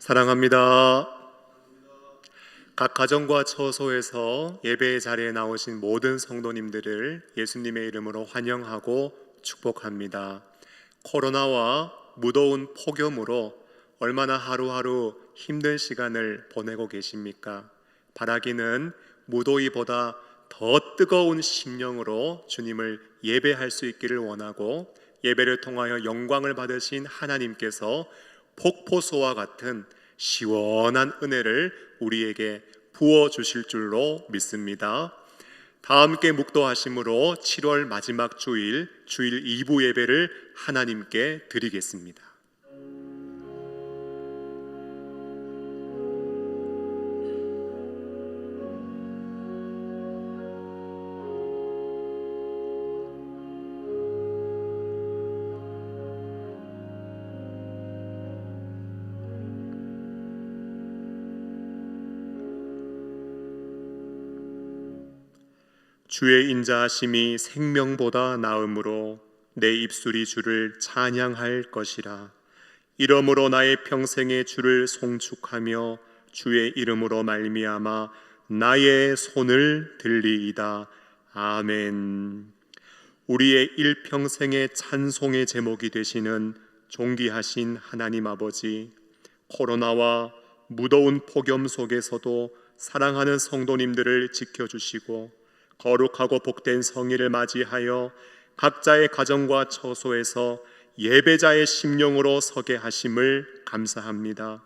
사랑합니다. 각 가정과 처소에서 예배의 자리에 나오신 모든 성도님들을 예수님의 이름으로 환영하고 축복합니다. 코로나와 무더운 폭염으로 얼마나 하루하루 힘든 시간을 보내고 계십니까? 바라기는 무더위보다 더 뜨거운 심령으로 주님을 예배할 수 있기를 원하고, 예배를 통하여 영광을 받으신 하나님께서 폭포수와 같은 시원한 은혜를 우리에게 부어주실 줄로 믿습니다. 다 함께 묵도하심으로 7월 마지막 주일 2부 예배를 하나님께 드리겠습니다. 주의 인자하심이 생명보다 나음으로 내 입술이 주를 찬양할 것이라. 이러므로 나의 평생에 주를 송축하며 주의 이름으로 말미암아 나의 손을 들리이다. 아멘. 우리의 일평생의 찬송의 제목이 되시는 존귀하신 하나님 아버지, 코로나와 무더운 폭염 속에서도 사랑하는 성도님들을 지켜주시고 거룩하고 복된 성일을 맞이하여 각자의 가정과 처소에서 예배자의 심령으로 서게 하심을 감사합니다.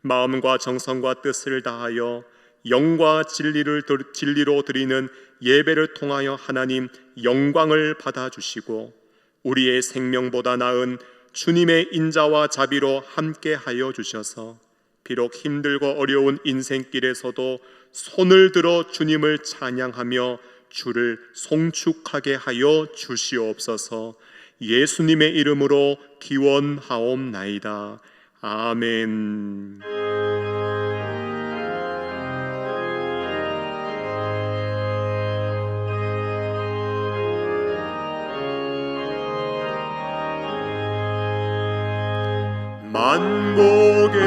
마음과 정성과 뜻을 다하여 영과 진리로 드리는 예배를 통하여 하나님 영광을 받아주시고, 우리의 생명보다 나은 주님의 인자와 자비로 함께하여 주셔서 비록 힘들고 어려운 인생길에서도 손을 들어 주님을 찬양하며 주를 송축하게 하여 주시옵소서. 예수님의 이름으로 기원하옵나이다. 아멘. 만복의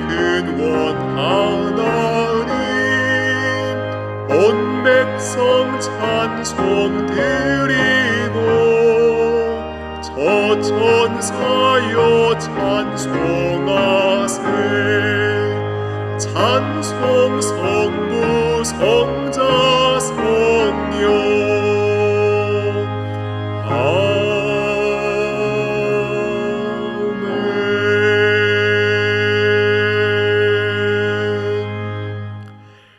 근원 하나님, 온 백성 찬송 드리고 저 천사여 찬송하세. 찬송 성부 성자 성령.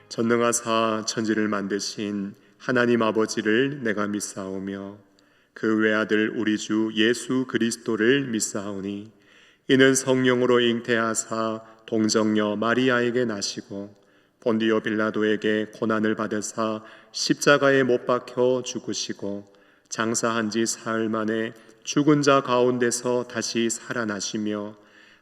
전능하사 천지를 만드신 하나님 아버지를 내가 믿사오며 그 외아들 우리 주 예수 그리스도를 믿사오니, 이는 성령으로 잉태하사 동정녀 마리아에게 나시고 본디오 빌라도에게 고난을 받으사 십자가에 못 박혀 죽으시고 장사한 지 사흘 만에 죽은 자 가운데서 다시 살아나시며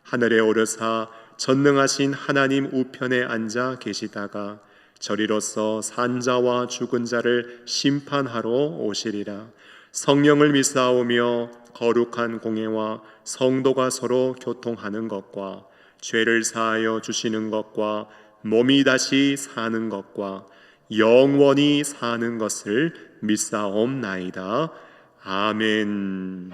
하늘에 오르사 전능하신 하나님 우편에 앉아 계시다가 저리로서 산자와 죽은 자를 심판하러 오시리라. 성령을 믿사오며 거룩한 공예와 성도가 서로 교통하는 것과 죄를 사하여 주시는 것과 몸이 다시 사는 것과 영원히 사는 것을 믿사옵나이다. 아멘.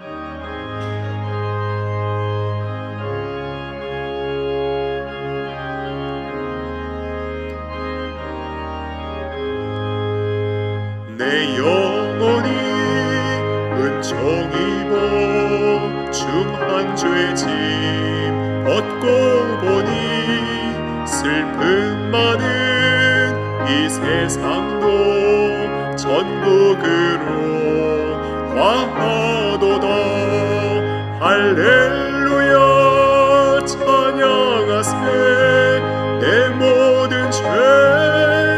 내 영혼이 은총 입어 중한 죄짐 벗고 보니, 슬픔 많은 이 세상도 전국으로 화하도다. 할렐루야 찬양하세. 내 모든 죄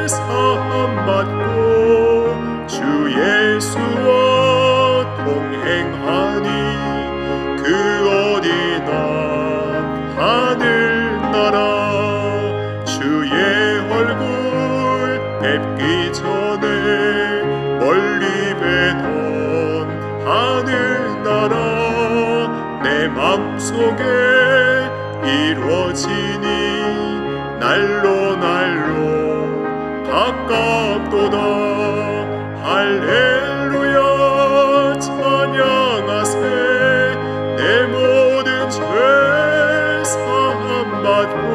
사함 받고 주 예수와 동행하니, 그 어디나 하늘나라. 주의 얼굴 뵙기 전에 멀리 뵈던 하늘나라 내 맘속에 이루어지니 날로 날로 가깝도다. 할렐루야 찬양하세. 내 모든 죄 사함받고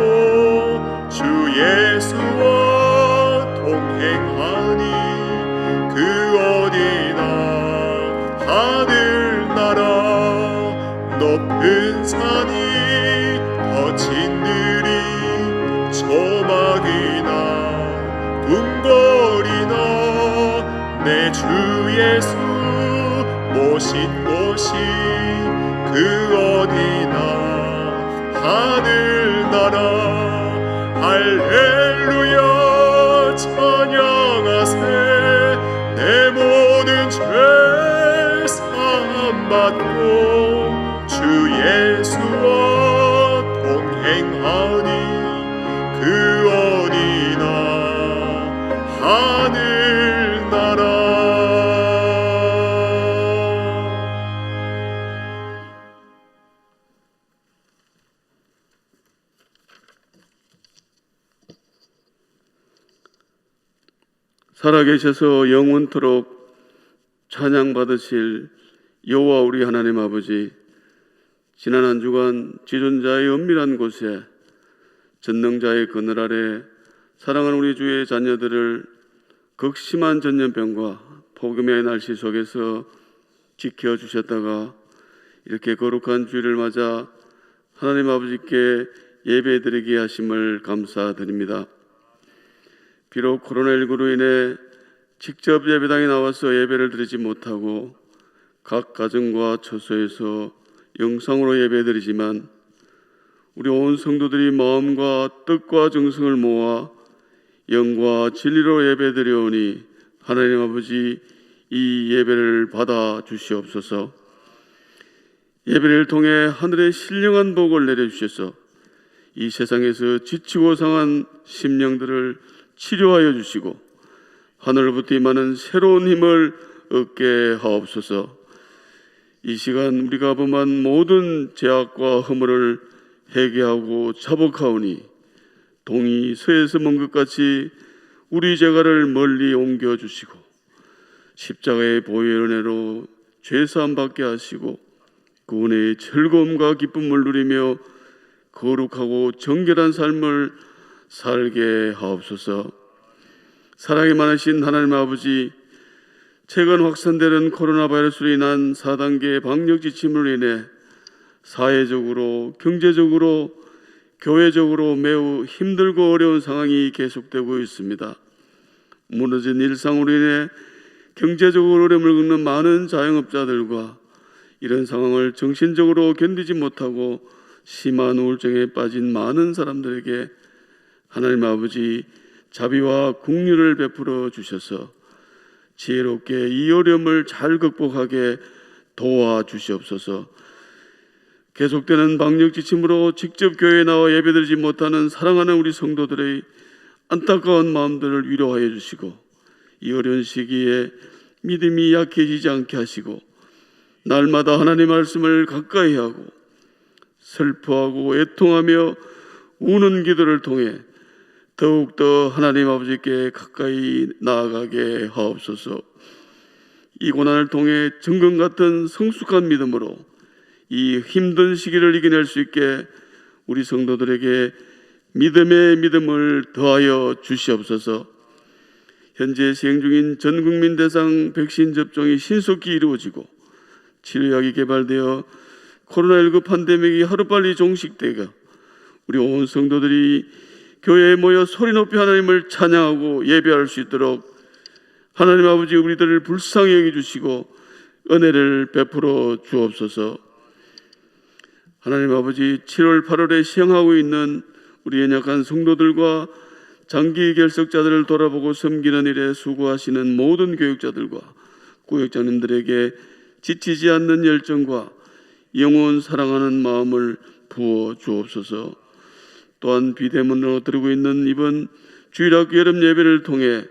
주 예수와 동행하니 그 어디나 하늘나라 높은 산이 더 진들이 조막이나 궁궐이나 내 주 예수 모신 곳이 그 어디나 하늘나라. 할렐루야 찬양하세. 내 모든 죄 사함받고 주 예수와 동행하니 그 어디나 하늘나라. 살아계셔서 영원토록 찬양받으실 여호와 우리 하나님 아버지, 지난 한 주간 지존자의 은밀한 곳에 전능자의 그늘 아래 사랑하는 우리 주의 자녀들을 극심한 전염병과 폭염의 날씨 속에서 지켜주셨다가 이렇게 거룩한 주일을 맞아 하나님 아버지께 예배드리게 하심을 감사드립니다. 비록 코로나19로 인해 직접 예배당에 나와서 예배를 드리지 못하고 각 가정과 처소에서 영상으로 예배드리지만 우리 온 성도들이 마음과 뜻과 정성을 모아 영과 진리로 예배드려오니 하나님 아버지 이 예배를 받아 주시옵소서. 예배를 통해 하늘의 신령한 복을 내려주셔서 이 세상에서 지치고 상한 심령들을 치료하여 주시고 하늘로부터 임하는 새로운 힘을 얻게 하옵소서. 이 시간 우리가 범한 모든 죄악과 허물을 회개하고 자복하오니 동이 서에서 먼 것 같이 우리 죄가를 멀리 옮겨주시고 십자가의 보혈의 은혜로 죄사함 받게 하시고 구원의 즐거움과 기쁨을 누리며 거룩하고 정결한 삶을 살게 하옵소서. 사랑이 많으신 하나님 아버지, 최근 확산되는 코로나 바이러스로 인한 4단계 방역 지침으로 인해 사회적으로, 경제적으로, 교회적으로 매우 힘들고 어려운 상황이 계속되고 있습니다. 무너진 일상으로 인해 경제적으로 어려움을 겪는 많은 자영업자들과 이런 상황을 정신적으로 견디지 못하고 심한 우울증에 빠진 많은 사람들에게 하나님 아버지 자비와 긍휼을 베풀어 주셔서 지혜롭게 이 어려움을 잘 극복하게 도와주시옵소서. 계속되는 방역 지침으로 직접 교회에 나와 예배드리지 못하는 사랑하는 우리 성도들의 안타까운 마음들을 위로하여 주시고 이 어려운 시기에 믿음이 약해지지 않게 하시고 날마다 하나님 말씀을 가까이 하고 슬퍼하고 애통하며 우는 기도를 통해 더욱더 하나님 아버지께 가까이 나아가게 하옵소서. 이 고난을 통해 정금 같은 성숙한 믿음으로 이 힘든 시기를 이겨낼 수 있게 우리 성도들에게 믿음의 믿음을 더하여 주시옵소서. 현재 시행 중인 전국민 대상 백신 접종이 신속히 이루어지고 치료약이 개발되어 코로나19 팬데믹이 하루빨리 종식되고 우리 온 성도들이 교회에 모여 소리 높이 하나님을 찬양하고 예배할 수 있도록 하나님 아버지 우리들을 불쌍히 여겨주시고 은혜를 베풀어 주옵소서. 하나님 아버지 7월 8월에 시행하고 있는 우리 연약한 성도들과 장기 결석자들을 돌아보고 섬기는 일에 수고하시는 모든 교육자들과 구역장님들에게 지치지 않는 열정과 영원 사랑하는 마음을 부어 주옵소서. 또한 비대면으로 드리고 있는 이번 주일학교 여름 예배를 통해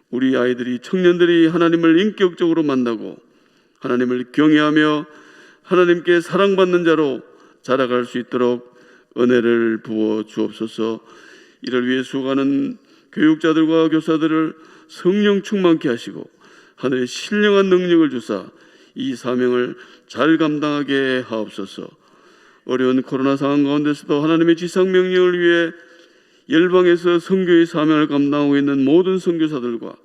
우리 아이들이 청년들이 하나님을 인격적으로 만나고 하나님을 경외하며 하나님께 사랑받는 자로 자라갈 수 있도록 은혜를 부어 주옵소서. 이를 위해 수고하는 교육자들과 교사들을 성령 충만케 하시고 하늘의 신령한 능력을 주사 이 사명을 잘 감당하게 하옵소서. 어려운 코로나 상황 가운데서도 하나님의 지상 명령을 위해 열방에서 선교의 사명을 감당하고 있는 모든 선교사들과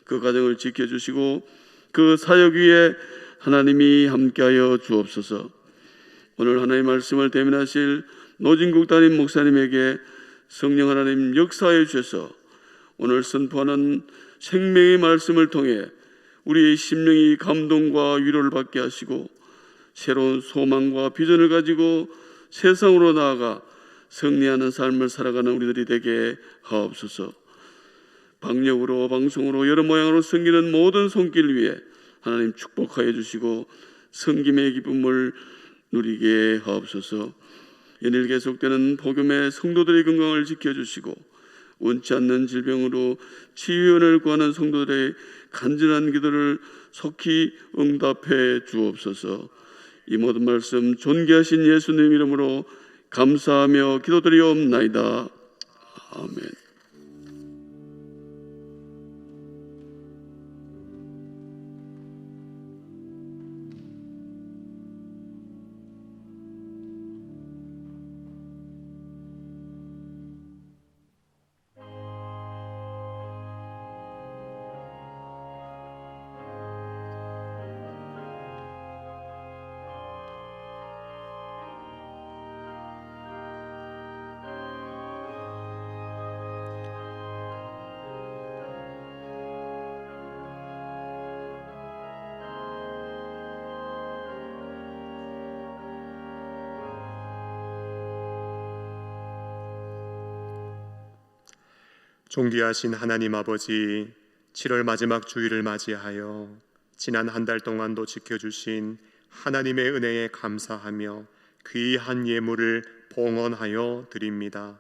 그 가정을 지켜주시고 그 사역 위에 하나님이 함께하여 주옵소서. 오늘 하나님의 말씀을 대면하실 노진국 담임 목사님에게 성령 하나님 역사해 주셔서 오늘 선포하는 생명의 말씀을 통해 우리의 심령이 감동과 위로를 받게 하시고 새로운 소망과 비전을 가지고 세상으로 나아가 승리하는 삶을 살아가는 우리들이 되게 하옵소서. 방역으로 방송으로 여러 모양으로 섬기는 모든 손길 위에 하나님 축복하여 주시고 섬김의 기쁨을 누리게 하옵소서. 연일 계속되는 복음의 성도들의 건강을 지켜주시고 원치 않는 질병으로 치유원을 구하는 성도들의 간절한 기도를 속히 응답해 주옵소서. 이 모든 말씀 존귀하신 예수님 이름으로 감사하며 기도드리옵나이다. 아멘. 존귀하신 하나님 아버지, 7월 마지막 주일을 맞이하여 지난 한 달 동안도 지켜주신 하나님의 은혜에 감사하며 귀한 예물을 봉헌하여 드립니다.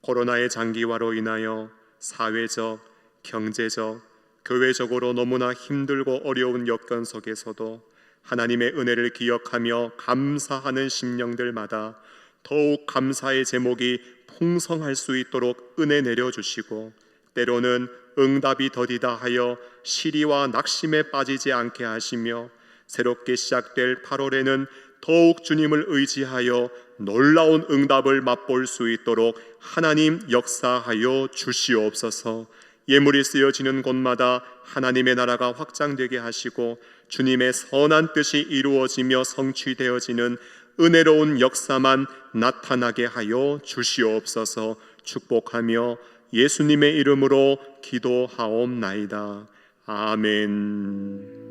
코로나의 장기화로 인하여 사회적, 경제적, 교회적으로 너무나 힘들고 어려운 여건 속에서도 하나님의 은혜를 기억하며 감사하는 심령들마다 더욱 감사의 제목이 풍성할 수 있도록 은혜 내려주시고 때로는 응답이 더디다 하여 시리와 낙심에 빠지지 않게 하시며 새롭게 시작될 8월에는 더욱 주님을 의지하여 놀라운 응답을 맛볼 수 있도록 하나님 역사하여 주시옵소서. 예물이 쓰여지는 곳마다 하나님의 나라가 확장되게 하시고 주님의 선한 뜻이 이루어지며 성취되어지는 은혜로운 역사만 나타나게 하여 주시옵소서. 축복하며 예수님의 이름으로 기도하옵나이다. 아멘.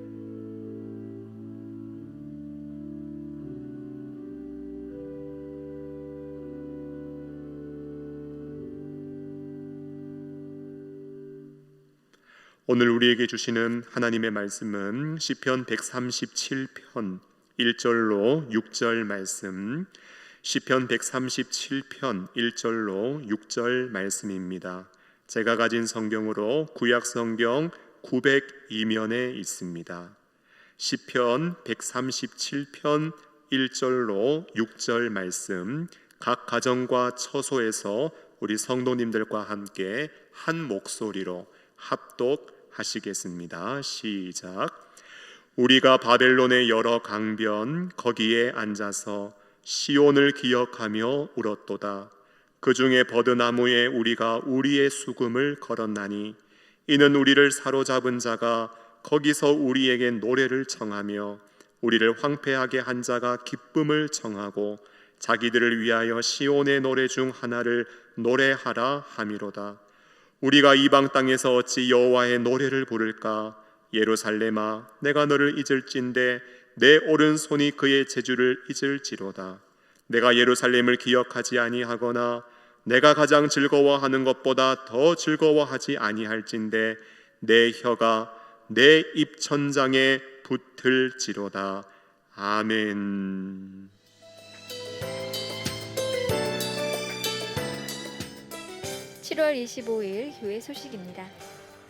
오늘 우리에게 주시는 하나님의 말씀은 시편 137편 1절로 6절 말씀, 시편 137편 1절로 6절 말씀입니다. 제가 가진 성경으로 구약 성경 902면에 있습니다. 시편 137편 1절로 6절 말씀, 각 가정과 처소에서 우리 성도님들과 함께 한 목소리로 합독하시겠습니다. 시작. 우리가 바벨론의 여러 강변 거기에 앉아서 시온을 기억하며 울었도다. 그 중에 버드나무에 우리가 우리의 수금을 걸었나니 이는 우리를 사로잡은 자가 거기서 우리에게 노래를 청하며 우리를 황폐하게 한 자가 기쁨을 청하고 자기들을 위하여 시온의 노래 중 하나를 노래하라 함이로다. 우리가 이방 땅에서 어찌 여호와의 노래를 부를까? 예루살렘아, 내가 너를 잊을진대 내 오른손이 그의 제주를 잊을지로다. 내가 예루살렘을 기억하지 아니하거나 내가 가장 즐거워하는 것보다 더 즐거워하지 아니할진대 내 혀가 내 입천장에 붙을지로다. 아멘. (7월 25일) 교회 소식입니다.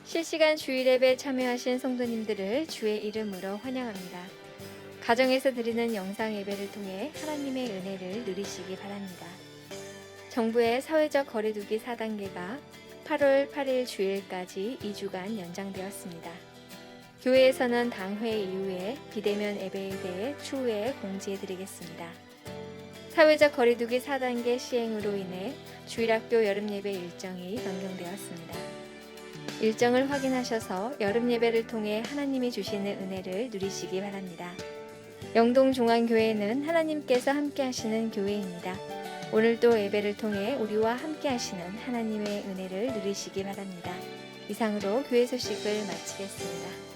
실시간 주일 예배 참여하신 성도님들을 주의 이름으로 환영합니다. 가정에서 드리는 영상 예배를 통해 하나님의 은혜를 누리시기 바랍니다. 정부의 사회적 거리두기 4단계가 8월 8일 주일까지 2주간 연장되었습니다. 교회에서는 당회 이후에 비대면 예배에 대해 추후에 공지해드리겠습니다. 사회적 거리두기 4단계 시행으로 인해 주일학교 여름예배 일정이 변경되었습니다. 일정을 확인하셔서 여름예배를 통해 하나님이 주시는 은혜를 누리시기 바랍니다. 영동중앙교회는 하나님께서 함께 하시는 교회입니다. 오늘도 예배를 통해 우리와 함께 하시는 하나님의 은혜를 누리시기 바랍니다. 이상으로 교회 소식을 마치겠습니다.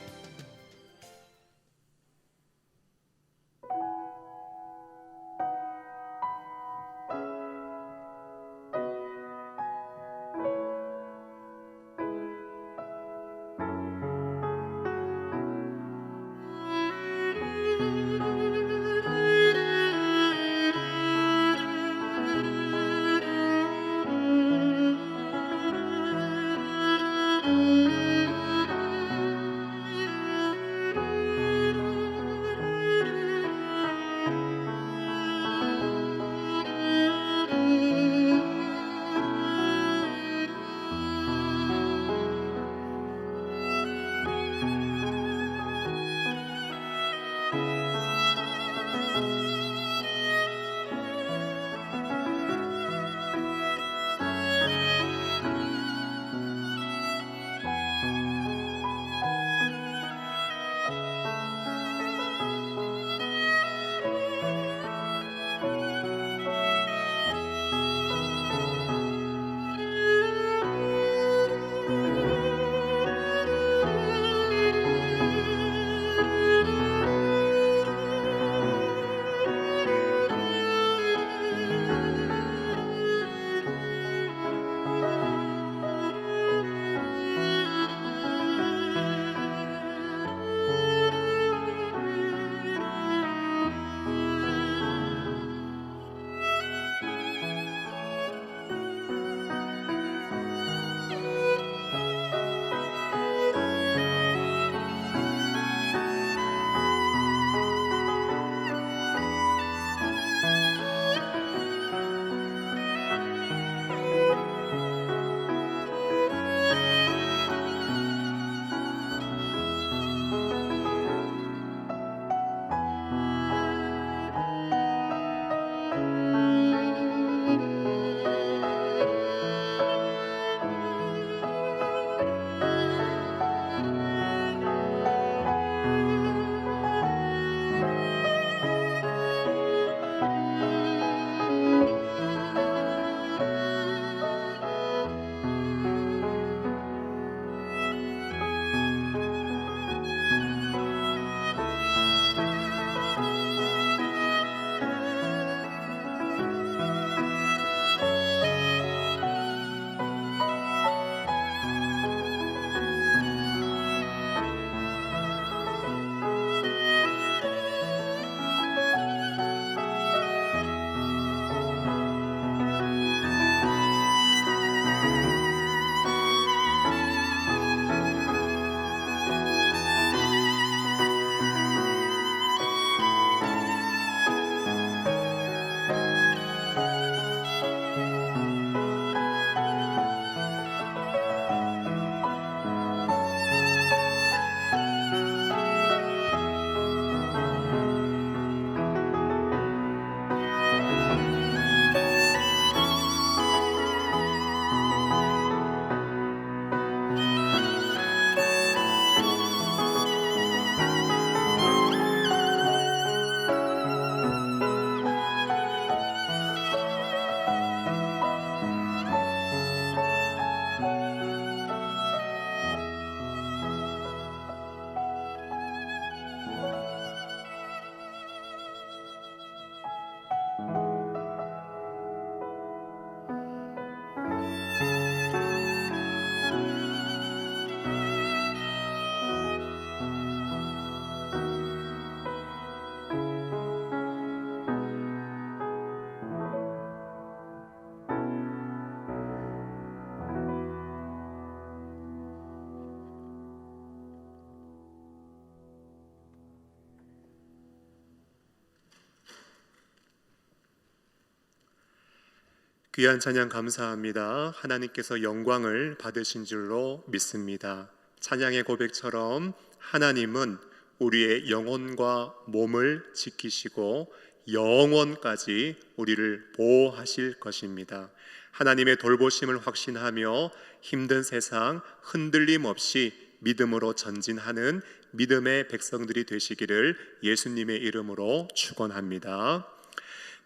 귀한 찬양 감사합니다. 하나님께서 영광을 받으신 줄로 믿습니다. 찬양의 고백처럼 하나님은 우리의 영혼과 몸을 지키시고 영원까지 우리를 보호하실 것입니다. 하나님의 돌보심을 확신하며 힘든 세상 흔들림 없이 믿음으로 전진하는 믿음의 백성들이 되시기를 예수님의 이름으로 축원합니다.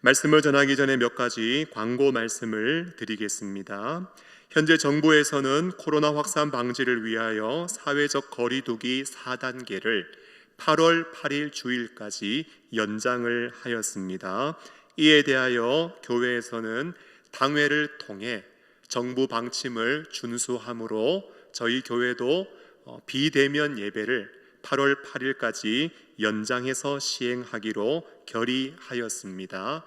말씀을 전하기 전에 몇 가지 광고 말씀을 드리겠습니다. 현재 정부에서는 코로나 확산 방지를 위하여 사회적 거리두기 4단계를 8월 8일 주일까지 연장을 하였습니다. 이에 대하여 교회에서는 당회를 통해 정부 방침을 준수함으로 저희 교회도 비대면 예배를 8월 8일까지 연장해서 시행하기로 결의하였습니다.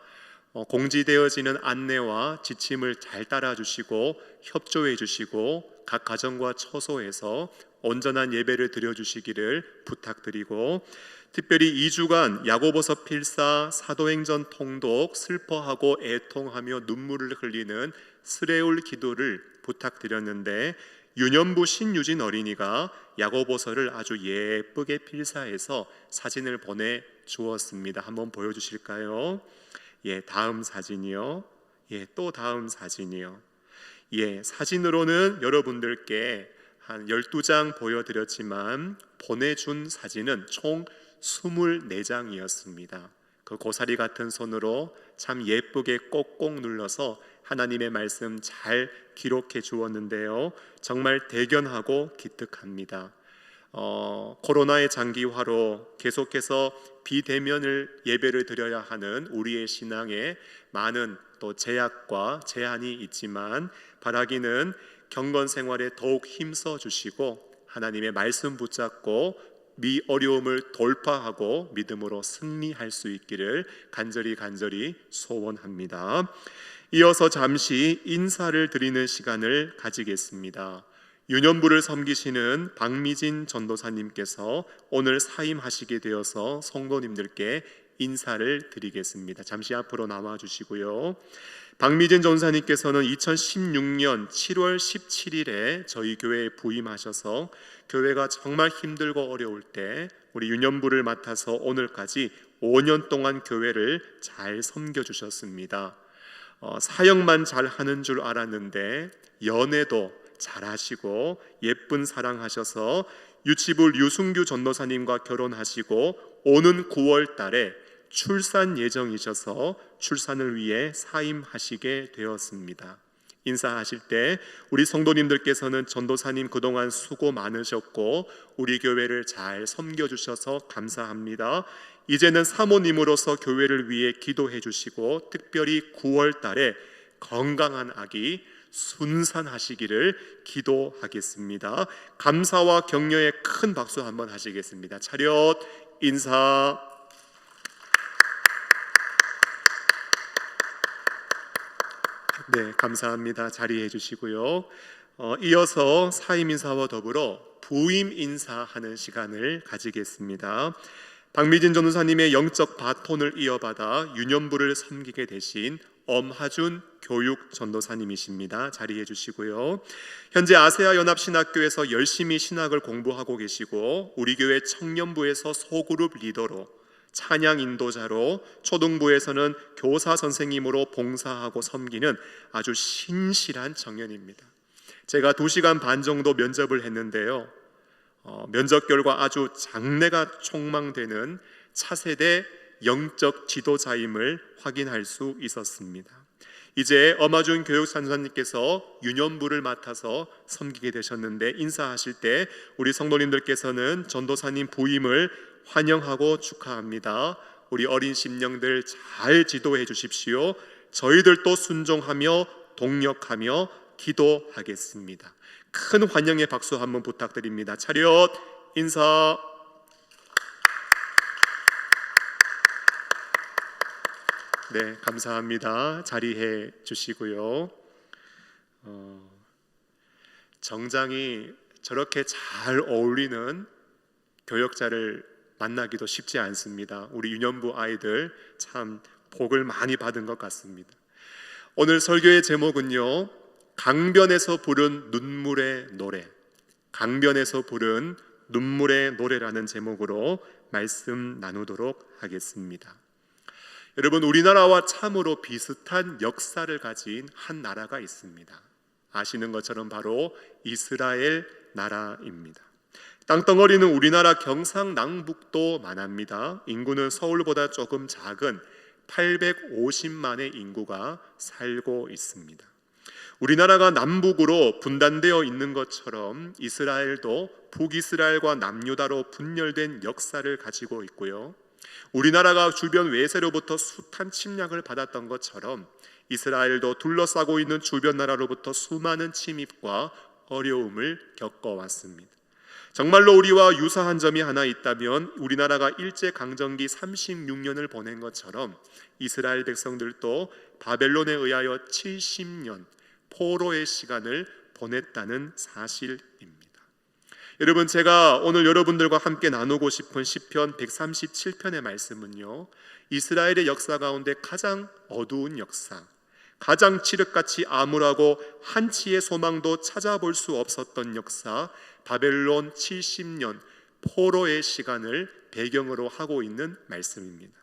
공지되어지는 안내와 지침을 잘 따라주시고 협조해 주시고 각 가정과 처소에서 온전한 예배를 드려주시기를 부탁드리고, 특별히 2주간 야고보서 필사, 사도행전 통독, 슬퍼하고 애통하며 눈물을 흘리는 스레울 기도를 부탁드렸는데 유년부 신유진 어린이가 야고보서를 아주 예쁘게 필사해서 사진을 보내주었습니다. 한번 보여주실까요? 다음 사진이요. 또 다음 사진이요. 사진으로는 여러분들께 한 12장 보여드렸지만 보내준 사진은 총 24장이었습니다. 그 고사리 같은 손으로 참 예쁘게 꼭꼭 눌러서 하나님의 말씀 잘 기록해 주었는데요. 정말 대견하고 기특합니다. 코로나의 장기화로 계속해서 비대면을 예배를 드려야 하는 우리의 신앙에 많은 또 제약과 제한이 있지만 바라기는 경건 생활에 더욱 힘써 주시고 하나님의 말씀 붙잡고 미 어려움을 돌파하고 믿음으로 승리할 수 있기를 간절히 소원합니다. 이어서 잠시 인사를 드리는 시간을 가지겠습니다. 유년부를 섬기시는 박미진 전도사님께서 오늘 사임하시게 되어서 성도님들께 인사를 드리겠습니다. 잠시 앞으로 나와 주시고요. 박미진 전도사님께서는 2016년 7월 17일에 저희 교회에 부임하셔서 교회가 정말 힘들고 어려울 때 우리 유년부를 맡아서 오늘까지 5년 동안 교회를 잘 섬겨주셨습니다. 사역만 잘하는 줄 알았는데 연애도 잘하시고 예쁜 사랑하셔서 유치부 류승규 전도사님과 결혼하시고 오는 9월 달에 출산 예정이셔서 출산을 위해 사임하시게 되었습니다. 인사하실 때 우리 성도님들께서는 전도사님 그동안 수고 많으셨고 우리 교회를 잘 섬겨주셔서 감사합니다. 이제는 사모님으로서 교회를 위해 기도해 주시고 특별히 9월 달에 건강한 아기 순산하시기를 기도하겠습니다. 감사와 격려의 큰 박수 한번 하시겠습니다. 차렷 인사. 네, 감사합니다. 자리해 주시고요. 이어서 사임 인사와 더불어 부임 인사하는 시간을 가지겠습니다. 박미진 전도사님의 영적 바톤을 이어받아 유년부를 섬기게 되신 엄하준 교육 전도사님이십니다. 자리해 주시고요. 현재 아세아 연합신학교에서 열심히 신학을 공부하고 계시고 우리 교회 청년부에서 소그룹 리더로 찬양 인도자로 초등부에서는 교사 선생님으로 봉사하고 섬기는 아주 신실한 청년입니다. 제가 2시간 반 정도 면접을 했는데요. 면접 결과 아주 장래가 촉망되는 차세대 영적 지도자임을 확인할 수 있었습니다. 이제 엄하준 교육산사님께서 유년부를 맡아서 섬기게 되셨는데 인사하실 때 우리 성도님들께서는 전도사님 부임을 환영하고 축하합니다. 우리 어린 심령들 잘 지도해 주십시오. 저희들도 순종하며 동력하며 기도하겠습니다. 큰 환영의 박수 한번 부탁드립니다. 차렷 인사. 네, 감사합니다. 자리해 주시고요. 정장이 저렇게 잘 어울리는 교역자를 만나기도 쉽지 않습니다. 우리 유년부 아이들 참 복을 많이 받은 것 같습니다. 오늘 설교의 제목은요, 강변에서 부른 눈물의 노래, 강변에서 부른 눈물의 노래라는 제목으로 말씀 나누도록 하겠습니다. 여러분, 우리나라와 참으로 비슷한 역사를 가진 한 나라가 있습니다. 아시는 것처럼 바로 이스라엘 나라입니다. 땅덩어리는 우리나라 경상남북도 만합니다. 인구는 서울보다 조금 작은 850만의 인구가 살고 있습니다. 우리나라가 남북으로 분단되어 있는 것처럼 이스라엘도 북이스라엘과 남유다로 분열된 역사를 가지고 있고요. 우리나라가 주변 외세로부터 숱한 침략을 받았던 것처럼 이스라엘도 둘러싸고 있는 주변 나라로부터 수많은 침입과 어려움을 겪어왔습니다. 정말로 우리와 유사한 점이 하나 있다면 우리나라가 일제강점기 36년을 보낸 것처럼 이스라엘 백성들도 바벨론에 의하여 70년 포로의 시간을 보냈다는 사실입니다. 여러분, 제가 오늘 여러분들과 함께 나누고 싶은 시편 137편의 말씀은요, 이스라엘의 역사 가운데 가장 어두운 역사, 가장 칠흑같이 암울하고 한치의 소망도 찾아볼 수 없었던 역사, 바벨론 70년 포로의 시간을 배경으로 하고 있는 말씀입니다.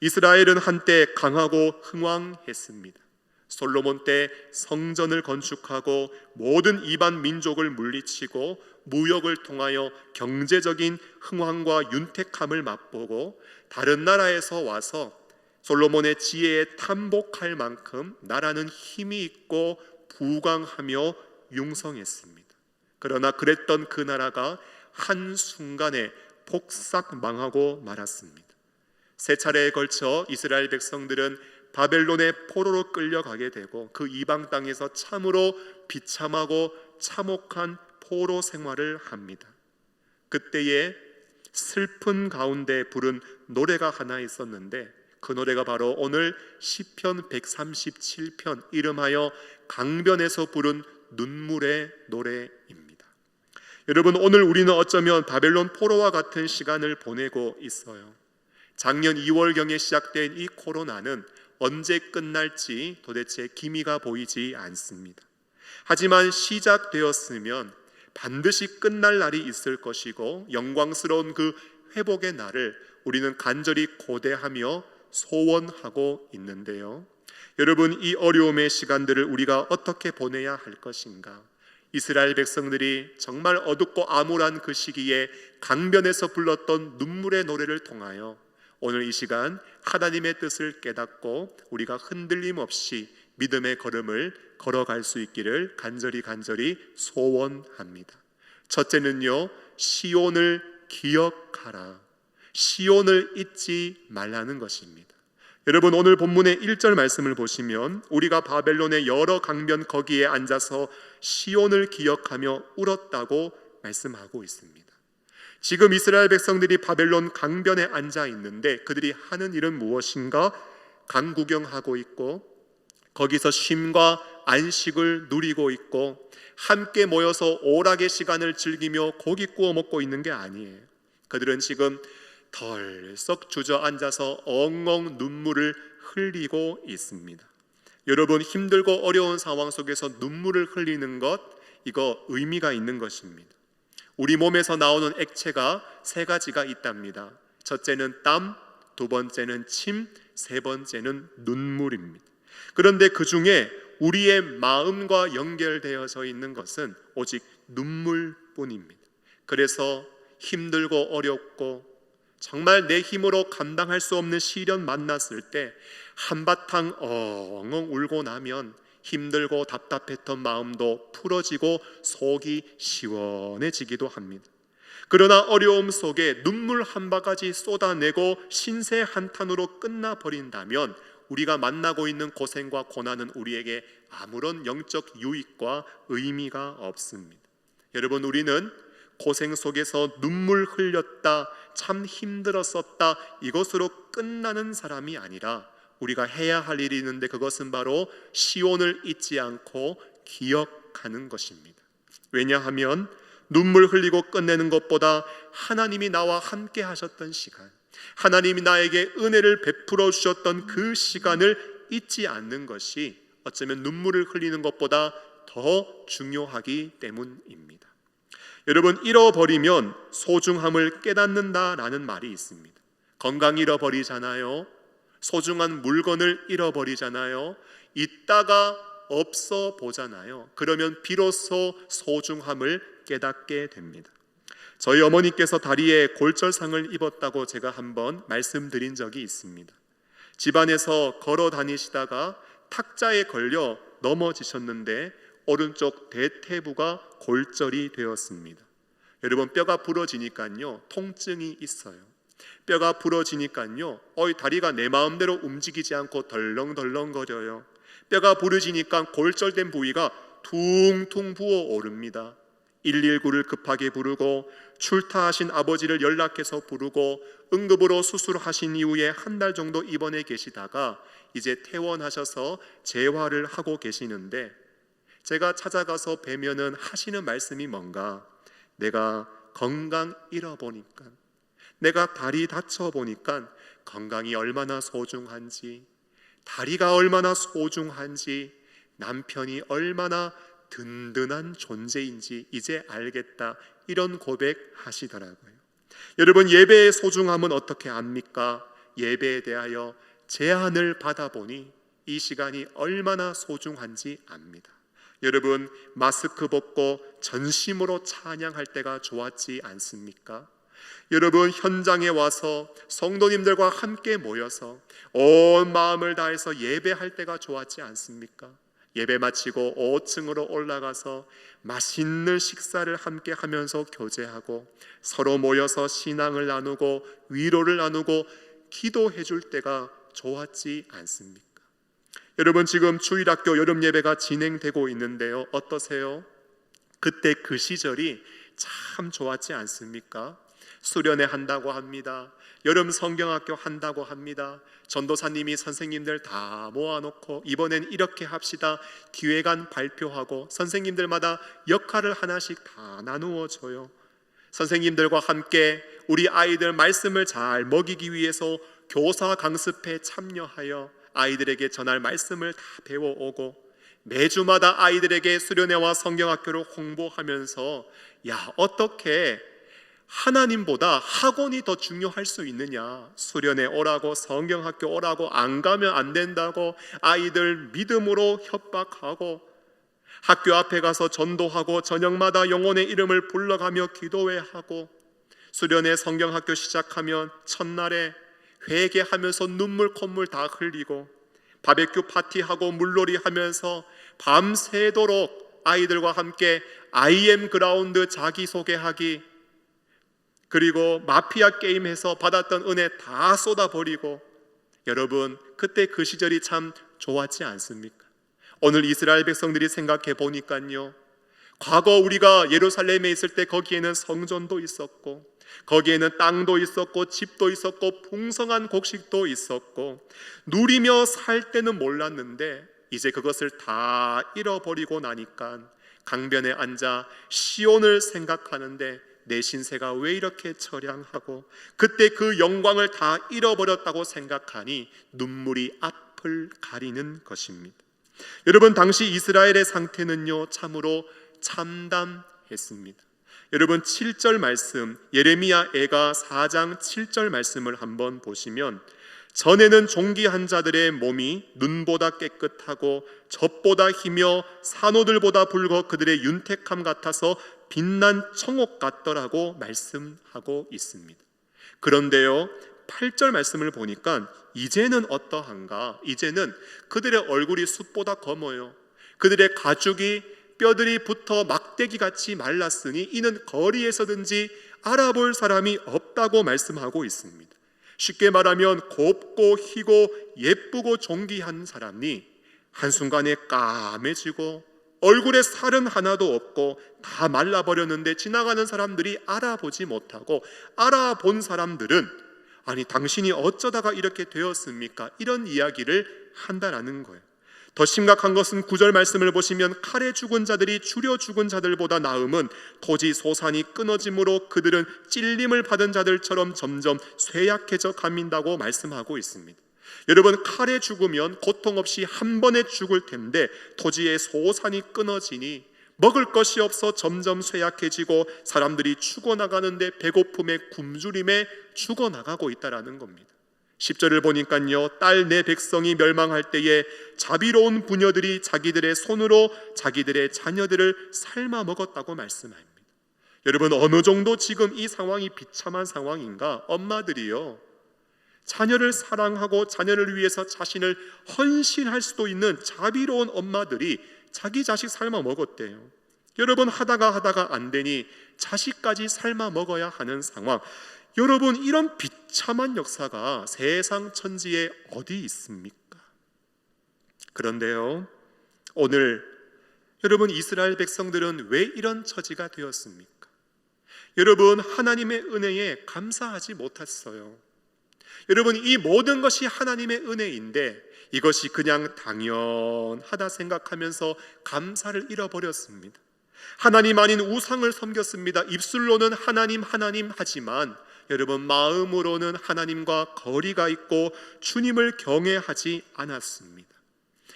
이스라엘은 한때 강하고 흥왕했습니다. 솔로몬 때 성전을 건축하고 모든 이방 민족을 물리치고 무역을 통하여 경제적인 흥왕과 윤택함을 맛보고 다른 나라에서 와서 솔로몬의 지혜에 탐복할 만큼 나라는 힘이 있고 부강하며 융성했습니다. 그러나 그랬던 그 나라가 한순간에 폭삭 망하고 말았습니다. 세 차례에 걸쳐 이스라엘 백성들은 바벨론의 포로로 끌려가게 되고 그 이방 땅에서 참으로 비참하고 참혹한 포로 생활을 합니다. 그때에 슬픈 가운데 부른 노래가 하나 있었는데 그 노래가 바로 오늘 시편 137편 이름하여 강변에서 부른 눈물의 노래입니다. 여러분, 오늘 우리는 어쩌면 바벨론 포로와 같은 시간을 보내고 있어요. 작년 2월경에 시작된 이 코로나는 언제 끝날지 도대체 기미가 보이지 않습니다. 하지만 시작되었으면 반드시 끝날 날이 있을 것이고 영광스러운 그 회복의 날을 우리는 간절히 고대하며 소원하고 있는데요. 여러분, 이 어려움의 시간들을 우리가 어떻게 보내야 할 것인가? 이스라엘 백성들이 정말 어둡고 암울한 그 시기에 강변에서 불렀던 눈물의 노래를 통하여 오늘 이 시간 하나님의 뜻을 깨닫고 우리가 흔들림 없이 믿음의 걸음을 걸어갈 수 있기를 간절히 소원합니다. 첫째는요, 시온을 기억하라. 시온을 잊지 말라는 것입니다. 여러분, 오늘 본문의 1절 말씀을 보시면 우리가 바벨론의 여러 강변 거기에 앉아서 시온을 기억하며 울었다고 말씀하고 있습니다. 지금 이스라엘 백성들이 바벨론 강변에 앉아 있는데 그들이 하는 일은 무엇인가? 강 구경하고 있고 거기서 쉼과 안식을 누리고 있고 함께 모여서 오락의 시간을 즐기며 고기 구워 먹고 있는 게 아니에요. 그들은 지금 덜썩 주저앉아서 엉엉 눈물을 흘리고 있습니다. 여러분, 힘들고 어려운 상황 속에서 눈물을 흘리는 것, 이거 의미가 있는 것입니다. 우리 몸에서 나오는 액체가 세 가지가 있답니다. 첫째는 땀, 두 번째는 침, 세 번째는 눈물입니다. 그런데 그 중에 우리의 마음과 연결되어져 있는 것은 오직 눈물뿐입니다. 그래서 힘들고 어렵고 정말 내 힘으로 감당할 수 없는 시련 만났을 때 한바탕 엉엉 울고 나면 힘들고 답답했던 마음도 풀어지고 속이 시원해지기도 합니다. 그러나 어려움 속에 눈물 한 바가지 쏟아내고 신세 한탄으로 끝나버린다면 우리가 만나고 있는 고생과 고난은 우리에게 아무런 영적 유익과 의미가 없습니다. 여러분, 우리는 고생 속에서 눈물 흘렸다, 참 힘들었었다, 이것으로 끝나는 사람이 아니라 우리가 해야 할 일이 있는데 그것은 바로 시온을 잊지 않고 기억하는 것입니다. 왜냐하면 눈물 흘리고 끝내는 것보다 하나님이 나와 함께 하셨던 시간, 하나님이 나에게 은혜를 베풀어 주셨던 그 시간을 잊지 않는 것이 어쩌면 눈물을 흘리는 것보다 더 중요하기 때문입니다. 여러분, 잃어버리면 소중함을 깨닫는다라는 말이 있습니다. 건강 잃어버리잖아요. 소중한 물건을 잃어버리잖아요. 있다가 없어 보잖아요. 그러면 비로소 소중함을 깨닫게 됩니다. 저희 어머니께서 다리에 골절상을 입었다고 제가 한번 말씀드린 적이 있습니다. 집안에서 걸어 다니시다가 탁자에 걸려 넘어지셨는데 오른쪽 대퇴부가 골절이 되었습니다. 여러분, 뼈가 부러지니까요 통증이 있어요. 뼈가 부러지니까요 다리가 내 마음대로 움직이지 않고 덜렁덜렁거려요. 뼈가 부러지니까 골절된 부위가 퉁퉁 부어오릅니다. 119를 급하게 부르고 출타하신 아버지를 연락해서 부르고 응급으로 수술하신 이후에 한 달 정도 입원해 계시다가 이제 퇴원하셔서 재활을 하고 계시는데, 제가 찾아가서 뵈면은 하시는 말씀이 뭔가, 내가 건강 잃어보니까, 내가 다리 다쳐보니까 건강이 얼마나 소중한지, 다리가 얼마나 소중한지, 남편이 얼마나 든든한 존재인지 이제 알겠다, 이런 고백하시더라고요. 여러분, 예배의 소중함은 어떻게 압니까? 예배에 대하여 제안을 받아보니 이 시간이 얼마나 소중한지 압니다. 여러분, 마스크 벗고 전심으로 찬양할 때가 좋았지 않습니까? 여러분, 현장에 와서 성도님들과 함께 모여서 온 마음을 다해서 예배할 때가 좋았지 않습니까? 예배 마치고 5층으로 올라가서 맛있는 식사를 함께 하면서 교제하고 서로 모여서 신앙을 나누고 위로를 나누고 기도해 줄 때가 좋았지 않습니까? 여러분, 지금 주일학교 여름 예배가 진행되고 있는데요, 어떠세요? 그때 그 시절이 참 좋았지 않습니까? 수련회 한다고 합니다. 여름 성경학교 한다고 합니다. 전도사님이 선생님들 다 모아놓고 이번엔 이렇게 합시다, 기획안 발표하고 선생님들마다 역할을 하나씩 다 나누어줘요. 선생님들과 함께 우리 아이들 말씀을 잘 먹이기 위해서 교사 강습에 참여하여 아이들에게 전할 말씀을 다 배워오고, 매주마다 아이들에게 수련회와 성경학교를 홍보하면서, 야, 어떻게 하나님보다 학원이 더 중요할 수 있느냐, 수련회 오라고 성경학교 오라고 안 가면 안 된다고 아이들 믿음으로 협박하고, 학교 앞에 가서 전도하고 저녁마다 영혼의 이름을 불러가며 기도회하고, 수련회 성경학교 시작하면 첫날에 회개하면서 눈물 콧물 다 흘리고 바베큐 파티하고 물놀이 하면서 밤새도록 아이들과 함께 IM 그라운드 자기소개하기, 그리고 마피아 게임해서 받았던 은혜 다 쏟아버리고, 여러분, 그때 그 시절이 참 좋았지 않습니까? 오늘 이스라엘 백성들이 생각해 보니까요, 과거 우리가 예루살렘에 있을 때 거기에는 성전도 있었고, 거기에는 땅도 있었고, 집도 있었고, 풍성한 곡식도 있었고, 누리며 살 때는 몰랐는데 이제 그것을 다 잃어버리고 나니까 강변에 앉아 시온을 생각하는데 내 신세가 왜 이렇게 처량하고, 그때 그 영광을 다 잃어버렸다고 생각하니 눈물이 앞을 가리는 것입니다. 여러분, 당시 이스라엘의 상태는요 참으로 참담했습니다. 여러분, 7절 말씀, 예레미야 애가 4장 7절 말씀을 한번 보시면, 전에는 종기한 자들의 몸이 눈보다 깨끗하고 젖보다 희며 산호들보다 붉어 그들의 윤택함 같아서 빛난 청옥 같더라고 말씀하고 있습니다. 그런데요, 8절 말씀을 보니까 이제는 어떠한가? 이제는 그들의 얼굴이 숯보다 검어요. 그들의 가죽이 뼈들이 붙어 막대기같이 말랐으니 이는 거리에서든지 알아볼 사람이 없다고 말씀하고 있습니다. 쉽게 말하면 곱고 희고 예쁘고 존귀한 사람이 한순간에 까매지고 얼굴에 살은 하나도 없고 다 말라버렸는데 지나가는 사람들이 알아보지 못하고, 알아본 사람들은 아니 당신이 어쩌다가 이렇게 되었습니까? 이런 이야기를 한다라는 거예요. 더 심각한 것은 9절 말씀을 보시면, 칼에 죽은 자들이 추려 죽은 자들보다 나음은 토지 소산이 끊어짐으로 그들은 찔림을 받은 자들처럼 점점 쇠약해져 가민다고 말씀하고 있습니다. 여러분, 칼에 죽으면 고통 없이 한 번에 죽을 텐데 토지의 소산이 끊어지니 먹을 것이 없어 점점 쇠약해지고 사람들이 죽어나가는데 배고픔에 굶주림에 죽어나가고 있다라는 겁니다. 10절을 보니까요, 딸 내 백성이 멸망할 때에 자비로운 부녀들이 자기들의 손으로 자기들의 자녀들을 삶아 먹었다고 말씀합니다. 여러분, 어느 정도 지금 이 상황이 비참한 상황인가? 엄마들이요, 자녀를 사랑하고 자녀를 위해서 자신을 헌신할 수도 있는 자비로운 엄마들이 자기 자식 삶아 먹었대요. 여러분, 하다가 안 되니 자식까지 삶아 먹어야 하는 상황. 여러분, 이런 비참한 역사가 세상 천지에 어디 있습니까? 그런데요, 오늘 여러분, 이스라엘 백성들은 왜 이런 처지가 되었습니까? 여러분, 하나님의 은혜에 감사하지 못했어요. 여러분, 이 모든 것이 하나님의 은혜인데 이것이 그냥 당연하다 생각하면서 감사를 잃어버렸습니다. 하나님 아닌 우상을 섬겼습니다. 입술로는 하나님 하나님 하지만 여러분, 마음으로는 하나님과 거리가 있고 주님을 경외하지 않았습니다.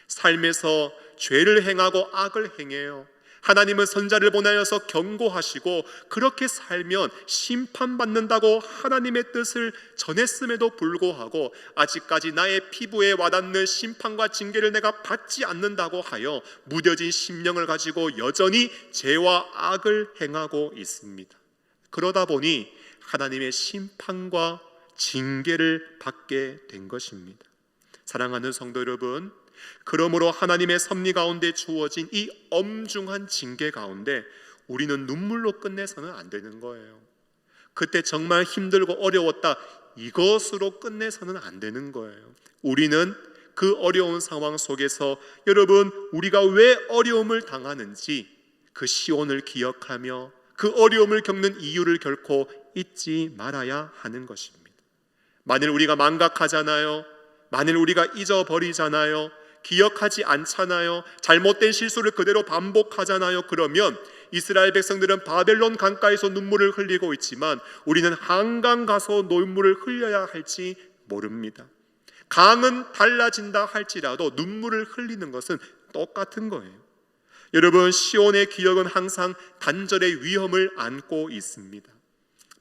삶에서 죄를 행하고 악을 행해요. 하나님은 선자를 보내어서 경고하시고 그렇게 살면 심판받는다고 하나님의 뜻을 전했음에도 불구하고 아직까지 나의 피부에 와닿는 심판과 징계를 내가 받지 않는다고 하여 무뎌진 심령을 가지고 여전히 죄와 악을 행하고 있습니다. 그러다 보니 하나님의 심판과 징계를 받게 된 것입니다. 사랑하는 성도 여러분, 그러므로 하나님의 섭리 가운데 주어진 이 엄중한 징계 가운데 우리는 눈물로 끝내서는 안 되는 거예요. 그때 정말 힘들고 어려웠다, 이것으로 끝내서는 안 되는 거예요. 우리는 그 어려운 상황 속에서 여러분, 우리가 왜 어려움을 당하는지 그 시온을 기억하며 그 어려움을 겪는 이유를 결코 잊지 말아야 하는 것입니다. 만일 우리가 망각하잖아요. 만일 우리가 잊어버리잖아요. 기억하지 않잖아요. 잘못된 실수를 그대로 반복하잖아요. 그러면 이스라엘 백성들은 바벨론 강가에서 눈물을 흘리고 있지만 우리는 한강 가서 눈물을 흘려야 할지 모릅니다. 강은 달라진다 할지라도 눈물을 흘리는 것은 똑같은 거예요. 여러분, 시온의 기억은 항상 단절의 위험을 안고 있습니다.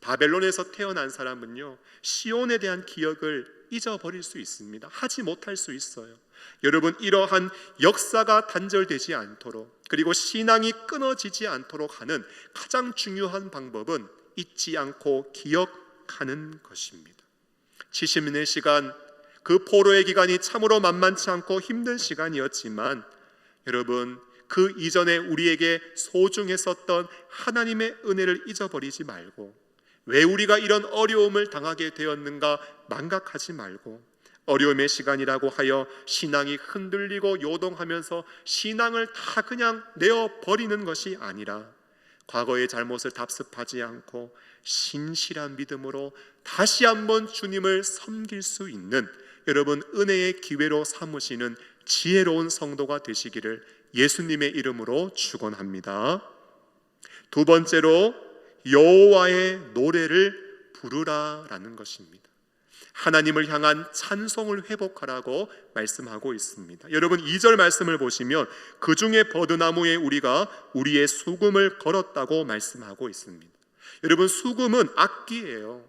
바벨론에서 태어난 사람은요, 시온에 대한 기억을 잊어버릴 수 있습니다. 하지 못할 수 있어요. 여러분, 이러한 역사가 단절되지 않도록, 그리고 신앙이 끊어지지 않도록 하는 가장 중요한 방법은 잊지 않고 기억하는 것입니다. 70년의 시간, 그 포로의 기간이 참으로 만만치 않고 힘든 시간이었지만 여러분, 그 이전에 우리에게 소중했었던 하나님의 은혜를 잊어버리지 말고, 왜 우리가 이런 어려움을 당하게 되었는가 망각하지 말고, 어려움의 시간이라고 하여 신앙이 흔들리고 요동하면서 신앙을 다 그냥 내어버리는 것이 아니라 과거의 잘못을 답습하지 않고 신실한 믿음으로 다시 한번 주님을 섬길 수 있는 여러분, 은혜의 기회로 삼으시는 지혜로운 성도가 되시기를 예수님의 이름으로 축원합니다. 두 번째로 여호와의 노래를 부르라라는 것입니다. 하나님을 향한 찬송을 회복하라고 말씀하고 있습니다. 여러분, 2절 말씀을 보시면 그 중에 버드나무에 우리가 우리의 수금을 걸었다고 말씀하고 있습니다. 여러분, 수금은 악기예요.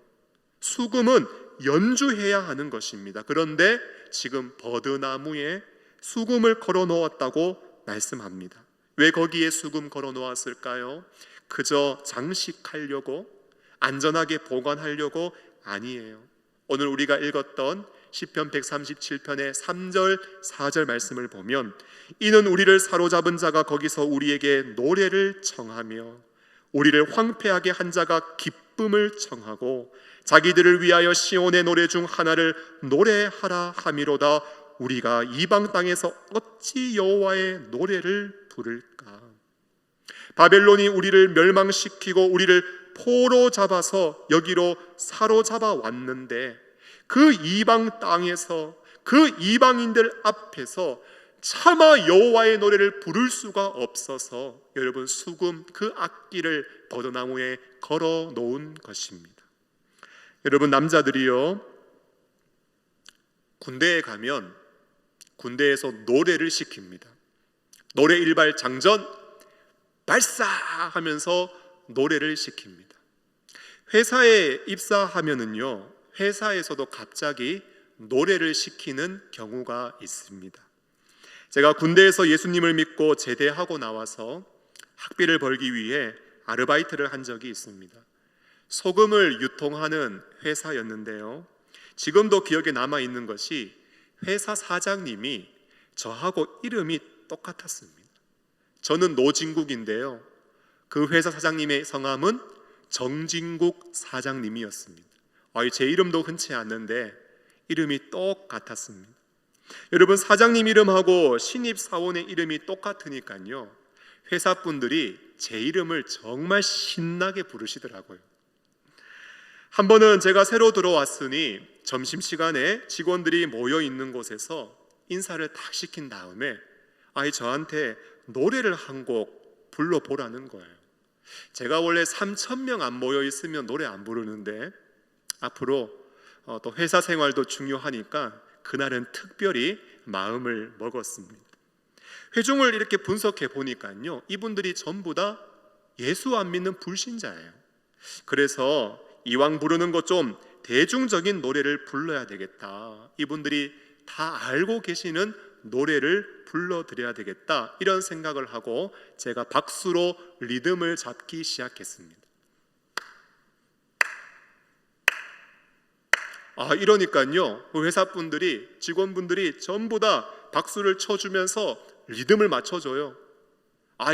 수금은 연주해야 하는 것입니다. 그런데 지금 버드나무에 수금을 걸어 놓았다고 말씀합니다. 왜 거기에 수금 걸어 놓았을까요? 그저 장식하려고, 안전하게 보관하려고 아니에요. 오늘 우리가 읽었던 시편 137편의 3절 4절 말씀을 보면 이는 우리를 사로잡은 자가 거기서 우리에게 노래를 청하며 우리를 황폐하게 한 자가 기쁨을 청하고 자기들을 위하여 시온의 노래 중 하나를 노래하라 하미로다. 우리가 이방 땅에서 어찌 여호와의 노래를 부를까? 바벨론이 우리를 멸망시키고 우리를 포로 잡아서 여기로 사로잡아 왔는데 그 이방 땅에서 그 이방인들 앞에서 차마 여호와의 노래를 부를 수가 없어서 여러분, 수금 그 악기를 버드나무에 걸어 놓은 것입니다. 여러분, 남자들이요, 군대에 가면 군대에서 노래를 시킵니다. 노래 일발 장전 발사하면서 노래를 시킵니다. 회사에 입사하면은요, 회사에서도 갑자기 노래를 시키는 경우가 있습니다. 제가 군대에서 예수님을 믿고 제대하고 나와서 학비를 벌기 위해 아르바이트를 한 적이 있습니다. 소금을 유통하는 회사였는데요, 지금도 기억에 남아 있는 것이 회사 사장님이 저하고 이름이 똑같았습니다. 저는 노진국인데요, 그 회사 사장님의 성함은 정진국 사장님이었습니다. 제 이름도 흔치 않는데 이름이 똑같았습니다. 여러분, 사장님 이름하고 신입사원의 이름이 똑같으니까요, 회사분들이 제 이름을 정말 신나게 부르시더라고요. 한 번은 제가 새로 들어왔으니 점심시간에 직원들이 모여 있는 곳에서 인사를 딱 시킨 다음에 저한테 노래를 한 곡 불러보라는 거예요. 제가 원래 3,000명 안 모여 있으면 노래 안 부르는데 앞으로 또 회사 생활도 중요하니까 그날은 특별히 마음을 먹었습니다. 회중을 이렇게 분석해 보니까요, 이분들이 전부 다 예수 안 믿는 불신자예요. 그래서 이왕 부르는 것 좀 대중적인 노래를 불러야 되겠다, 이분들이 다 알고 계시는 노래를 불러드려야 되겠다, 이런 생각을 하고 제가 박수로 리듬을 잡기 시작했습니다. 이러니까요, 회사분들이, 직원분들이 전부 다 박수를 쳐주면서 리듬을 맞춰줘요.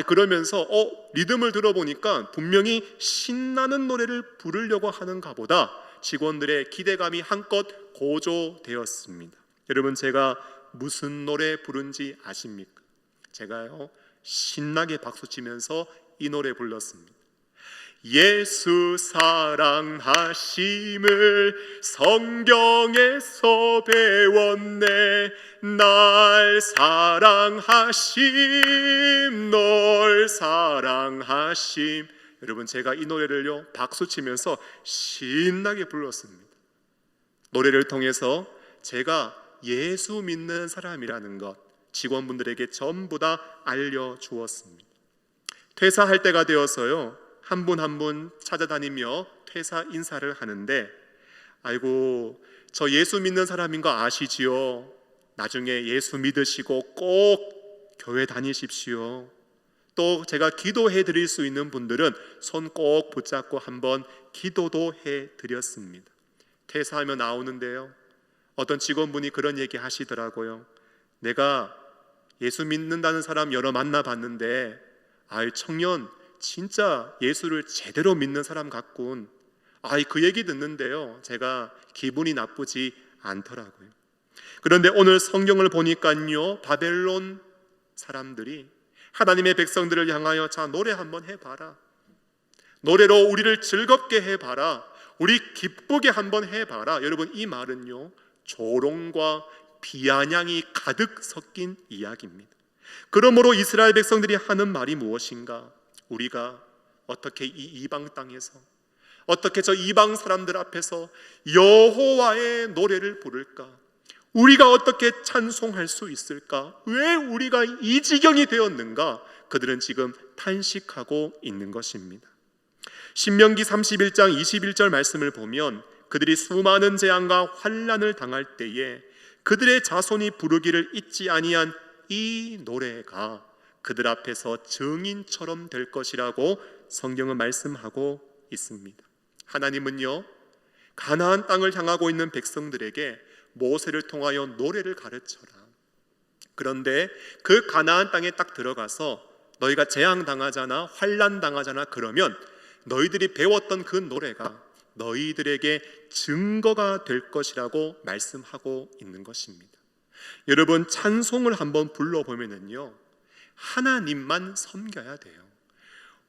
그러면서 리듬을 들어보니까 분명히 신나는 노래를 부르려고 하는가 보다, 직원들의 기대감이 한껏 고조되었습니다. 여러분, 제가 무슨 노래 부른지 아십니까? 제가요, 신나게 박수치면서 이 노래 불렀습니다. 예수 사랑하심을 성경에서 배웠네, 날 사랑하심, 널 사랑하심. 여러분, 제가 이 노래를요, 박수치면서 신나게 불렀습니다. 노래를 통해서 제가 예수 믿는 사람이라는 것 직원분들에게 전부 다 알려주었습니다. 퇴사할 때가 되어서요, 한 분 한 분 찾아다니며 퇴사 인사를 하는데, 아이고, 저 예수 믿는 사람인 거 아시지요? 나중에 예수 믿으시고 꼭 교회 다니십시오. 또 제가 기도해 드릴 수 있는 분들은 손 꼭 붙잡고 한번 기도도 해 드렸습니다. 퇴사하며 나오는데요, 어떤 직원분이 그런 얘기 하시더라고요. 내가 예수 믿는다는 사람 여러 만나봤는데 청년 진짜 예수를 제대로 믿는 사람 같군. 그 얘기 듣는데요, 제가 기분이 나쁘지 않더라고요. 그런데 오늘 성경을 보니까요, 바벨론 사람들이 하나님의 백성들을 향하여 자, 노래 한번 해봐라, 노래로 우리를 즐겁게 해봐라, 우리 기쁘게 한번 해봐라. 여러분, 이 말은요, 조롱과 비아냥이 가득 섞인 이야기입니다. 그러므로 이스라엘 백성들이 하는 말이 무엇인가? 우리가 어떻게 이 이방 땅에서, 어떻게 저 이방 사람들 앞에서 여호와의 노래를 부를까? 우리가 어떻게 찬송할 수 있을까? 왜 우리가 이 지경이 되었는가? 그들은 지금 탄식하고 있는 것입니다. 신명기 31장 21절 말씀을 보면 그들이 수많은 재앙과 환난을 당할 때에 그들의 자손이 부르기를 잊지 아니한 이 노래가 그들 앞에서 증인처럼 될 것이라고 성경은 말씀하고 있습니다. 하나님은요, 가나안 땅을 향하고 있는 백성들에게 모세를 통하여 노래를 가르쳐라. 그런데 그 가나안 땅에 딱 들어가서 너희가 재앙 당하잖아, 환난 당하잖아, 그러면 너희들이 배웠던 그 노래가 너희들에게 증거가 될 것이라고 말씀하고 있는 것입니다. 여러분, 찬송을 한번 불러보면요, 하나님만 섬겨야 돼요.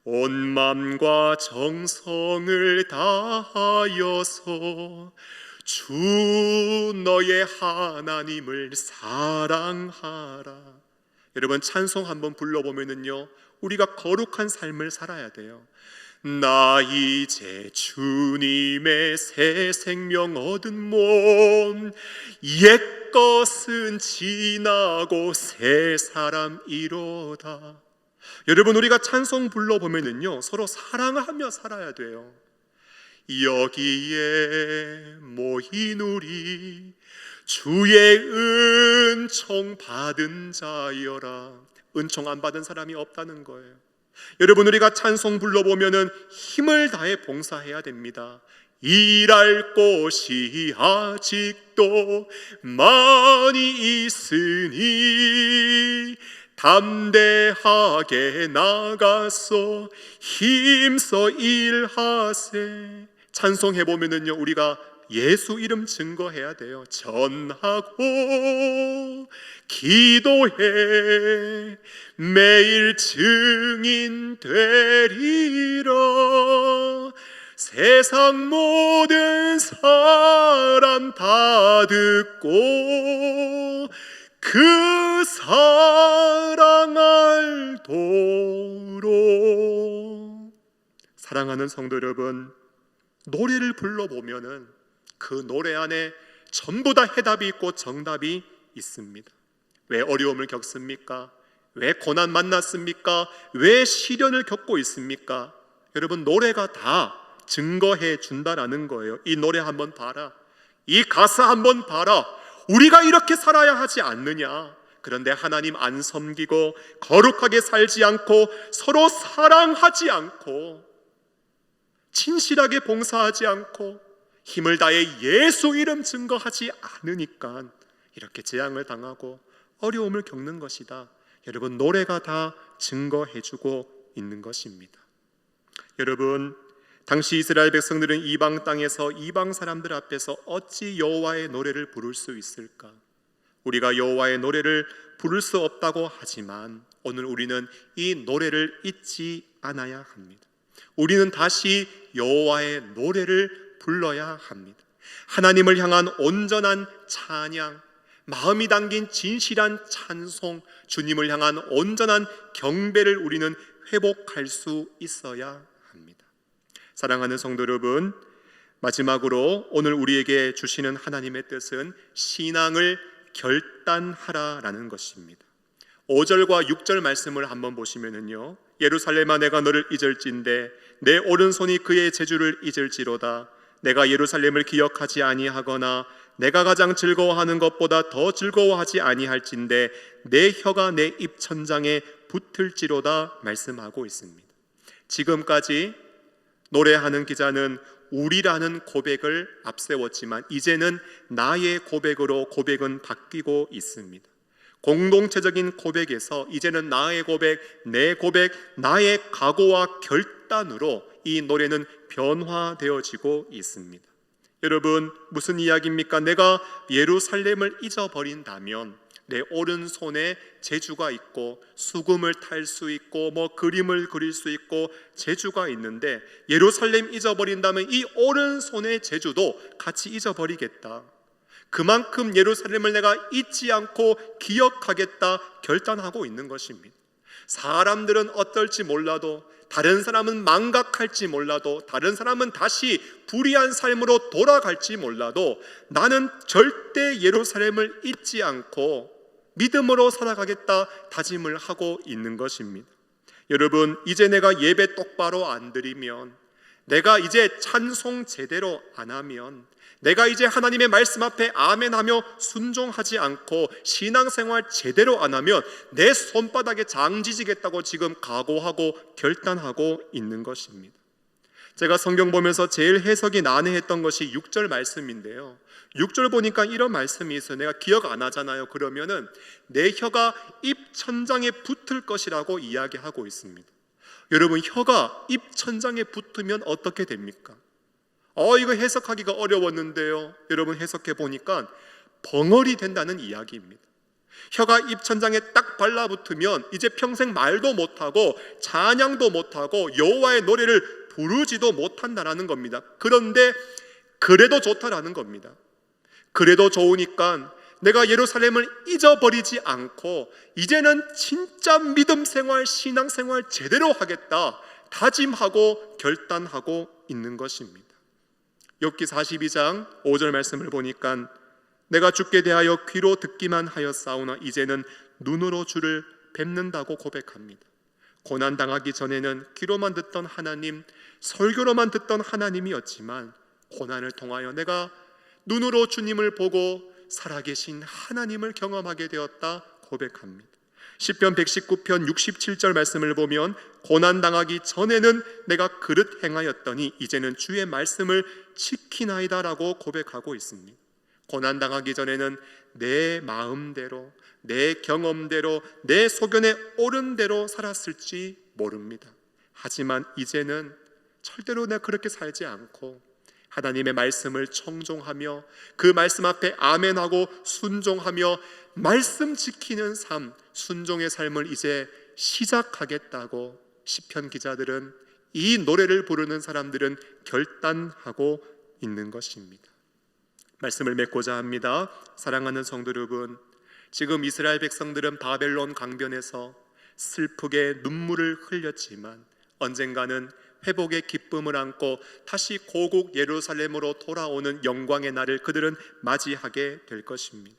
온 마음과 정성을 다하여서 주 너의 하나님을 사랑하라. 여러분, 찬송 한번 불러보면요, 우리가 거룩한 삶을 살아야 돼요. 나 이제 주님의 새 생명 얻은 몸, 옛것은 지나고 새 사람이로다. 여러분, 우리가 찬송 불러보면은요, 서로 사랑하며 살아야 돼요. 여기에 모인 우리 주의 은총 받은 자여라. 은총 안 받은 사람이 없다는 거예요. 여러분, 우리가 찬송 불러보면은 힘을 다해 봉사해야 됩니다. 일할 곳이 아직도 많이 있으니 담대하게 나가서 힘써 일하세. 찬송해보면은요, 우리가 예수 이름 증거해야 돼요. 전하고 기도해 매일 증인 되리라. 세상 모든 사람 다 듣고 그 사랑 알도록. 사랑하는 성도 여러분, 노래를 불러보면은 그 노래 안에 전부 다 해답이 있고 정답이 있습니다. 왜 어려움을 겪습니까? 왜 고난 만났습니까? 왜 시련을 겪고 있습니까? 여러분, 노래가 다 증거해 준다라는 거예요. 이 노래 한번 봐라, 이 가사 한번 봐라. 우리가 이렇게 살아야 하지 않느냐? 그런데 하나님 안 섬기고 거룩하게 살지 않고 서로 사랑하지 않고 진실하게 봉사하지 않고 힘을 다해 예수 이름 증거하지 않으니까 이렇게 재앙을 당하고 어려움을 겪는 것이다. 여러분, 노래가 다 증거해주고 있는 것입니다. 여러분, 당시 이스라엘 백성들은 이방 땅에서 이방 사람들 앞에서 어찌 여호와의 노래를 부를 수 있을까? 우리가 여호와의 노래를 부를 수 없다고 하지만 오늘 우리는 이 노래를 잊지 않아야 합니다. 우리는 다시 여호와의 노래를 불러야 합니다. 하나님을 향한 온전한 찬양, 마음이 담긴 진실한 찬송, 주님을 향한 온전한 경배를 우리는 회복할 수 있어야 합니다. 사랑하는 성도 여러분, 마지막으로 오늘 우리에게 주시는 하나님의 뜻은 신앙을 결단하라라는 것입니다. 5절과 6절 말씀을 한번 보시면은요, 예루살렘아 내가 너를 잊을진대 내 오른손이 그의 재주를 잊을지로다. 내가 예루살렘을 기억하지 아니하거나 내가 가장 즐거워하는 것보다 더 즐거워하지 아니할진대 내 혀가 내 입천장에 붙을지로다 말씀하고 있습니다. 지금까지 노래하는 기자는 우리라는 고백을 앞세웠지만 이제는 나의 고백으로 고백은 바뀌고 있습니다. 공동체적인 고백에서 이제는 나의 고백, 내 고백, 나의 각오와 결단으로 이 노래는 변화되어지고 있습니다. 여러분, 무슨 이야기입니까? 내가 예루살렘을 잊어버린다면 내 오른손에 재주가 있고 수금을 탈 수 있고 그림을 그릴 수 있고 재주가 있는데 예루살렘 잊어버린다면 이 오른손의 재주도 같이 잊어버리겠다. 그만큼 예루살렘을 내가 잊지 않고 기억하겠다 결단하고 있는 것입니다. 사람들은 어떨지 몰라도, 다른 사람은 망각할지 몰라도, 다른 사람은 다시 불의한 삶으로 돌아갈지 몰라도 나는 절대 예루살렘을 잊지 않고 믿음으로 살아가겠다 다짐을 하고 있는 것입니다. 여러분, 이제 내가 예배 똑바로 안 드리면, 내가 이제 찬송 제대로 안 하면, 내가 이제 하나님의 말씀 앞에 아멘하며 순종하지 않고 신앙생활 제대로 안 하면 내 손바닥에 장지지겠다고 지금 각오하고 결단하고 있는 것입니다. 제가 성경 보면서 제일 해석이 난해했던 것이 6절 말씀인데요, 6절 보니까 이런 말씀이 있어요. 내가 기억 안 하잖아요. 그러면은 내 혀가 입천장에 붙을 것이라고 이야기하고 있습니다. 여러분, 혀가 입천장에 붙으면 어떻게 됩니까? 이거 해석하기가 어려웠는데요, 여러분 해석해 보니까 벙어리 된다는 이야기입니다. 혀가 입천장에 딱 발라붙으면 이제 평생 말도 못하고 찬양도 못하고 여호와의 노래를 부르지도 못한다라는 겁니다. 그런데 그래도 좋다라는 겁니다. 그래도 좋으니까 내가 예루살렘을 잊어버리지 않고 이제는 진짜 믿음 생활, 신앙 생활 제대로 하겠다 다짐하고 결단하고 있는 것입니다. 욥기 42장 5절 말씀을 보니까 내가 주께 대하여 귀로 듣기만 하였사오나 이제는 눈으로 주를 뵙는다고 고백합니다. 고난당하기 전에는 귀로만 듣던 하나님, 설교로만 듣던 하나님이었지만 고난을 통하여 내가 눈으로 주님을 보고 살아계신 하나님을 경험하게 되었다 고백합니다. 시편 119편 67절 말씀을 보면 고난당하기 전에는 내가 그릇 행하였더니 이제는 주의 말씀을 지키나이다 라고 고백하고 있습니다. 고난당하기 전에는 내 마음대로, 내 경험대로, 내 소견에 옳은 대로 살았을지 모릅니다. 하지만 이제는 절대로 내가 그렇게 살지 않고 하나님의 말씀을 청종하며 그 말씀 앞에 아멘하고 순종하며 말씀 지키는 삶, 순종의 삶을 이제 시작하겠다고 시편 기자들은, 이 노래를 부르는 사람들은 결단하고 있는 것입니다. 말씀을 맺고자 합니다. 사랑하는 성도 여러분, 지금 이스라엘 백성들은 바벨론 강변에서 슬프게 눈물을 흘렸지만 언젠가는 회복의 기쁨을 안고 다시 고국 예루살렘으로 돌아오는 영광의 날을 그들은 맞이하게 될 것입니다.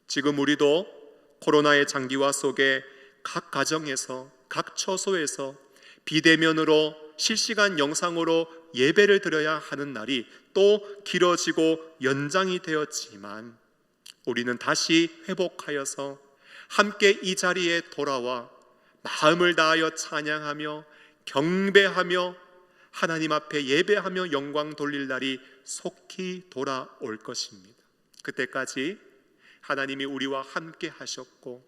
지금 우리도 코로나의 장기화 속에 각 가정에서, 각 처소에서 비대면으로 실시간 영상으로 예배를 드려야 하는 날이 또 길어지고 연장이 되었지만 우리는 다시 회복하여서 함께 이 자리에 돌아와 마음을 다하여 찬양하며 경배하며 하나님 앞에 예배하며 영광 돌릴 날이 속히 돌아올 것입니다. 그때까지 하나님이 우리와 함께 하셨고